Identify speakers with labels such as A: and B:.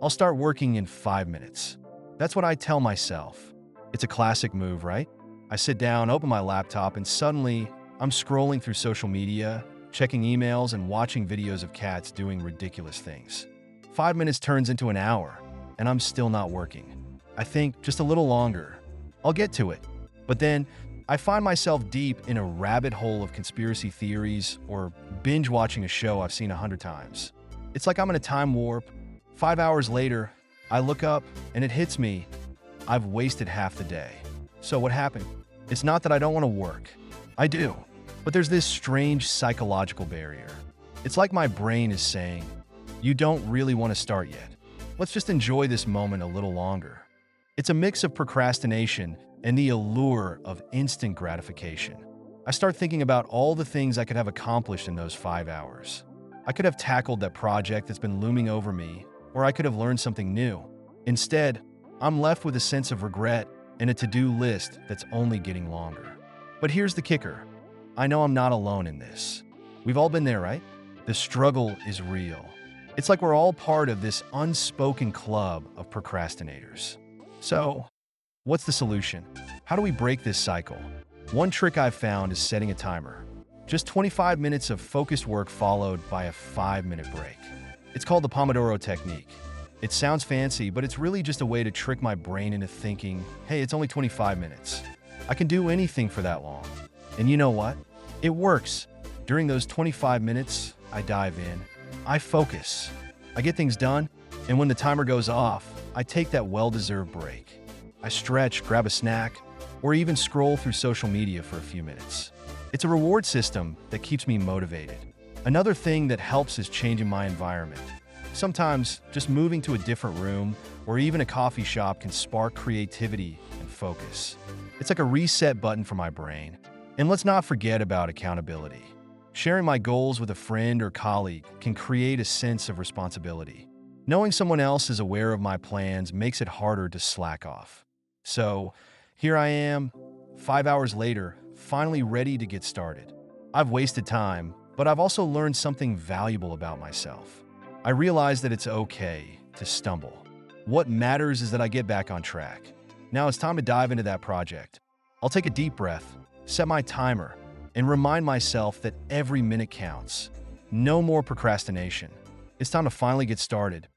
A: I'll start working in 5 minutes. That's what I tell myself. It's a classic move, right? I sit down, open my laptop, and suddenly I'm scrolling through social media, checking emails, and watching videos of cats doing ridiculous things. 5 minutes turns into an hour, and I'm still not working. I think just a little longer. I'll get to it. But then I find myself deep in a rabbit hole of conspiracy theories or binge watching a show I've seen 100 times. It's like I'm in a time warp. 5 hours later, I look up and it hits me. I've wasted half the day. So what happened? It's not that I don't want to work. I do. But there's this strange psychological barrier. It's like my brain is saying, you don't really want to start yet. Let's just enjoy this moment a little longer. It's a mix of procrastination and the allure of instant gratification. I start thinking about all the things I could have accomplished in those 5 hours. I could have tackled that project that's been looming over me, or I could have learned something new. Instead, I'm left with a sense of regret and a to-do list that's only getting longer. But here's the kicker. I know I'm not alone in this. We've all been there, right? The struggle is real. It's like we're all part of this unspoken club of procrastinators. So, what's the solution? How do we break this cycle? One trick I've found is setting a timer. Just 25 minutes of focused work followed by a 5-minute break. It's called the Pomodoro technique. It sounds fancy, but it's really just a way to trick my brain into thinking, hey, it's only 25 minutes. I can do anything for that long. And you know what? It works. During those 25 minutes, I dive in. I focus. I get things done, and when the timer goes off, I take that well-deserved break. I stretch, grab a snack, or even scroll through social media for a few minutes. It's a reward system that keeps me motivated. Another thing that helps is changing my environment. Sometimes just moving to a different room or even a coffee shop can spark creativity and focus. It's like a reset button for my brain. And let's not forget about accountability. Sharing my goals with a friend or colleague can create a sense of responsibility. Knowing someone else is aware of my plans makes it harder to slack off. So, here I am, 5 hours later, finally ready to get started. I've wasted time, but I've also learned something valuable about myself. I realized that it's okay to stumble. What matters is that I get back on track. Now it's time to dive into that project. I'll take a deep breath, set my timer, and remind myself that every minute counts. No more procrastination. It's time to finally get started.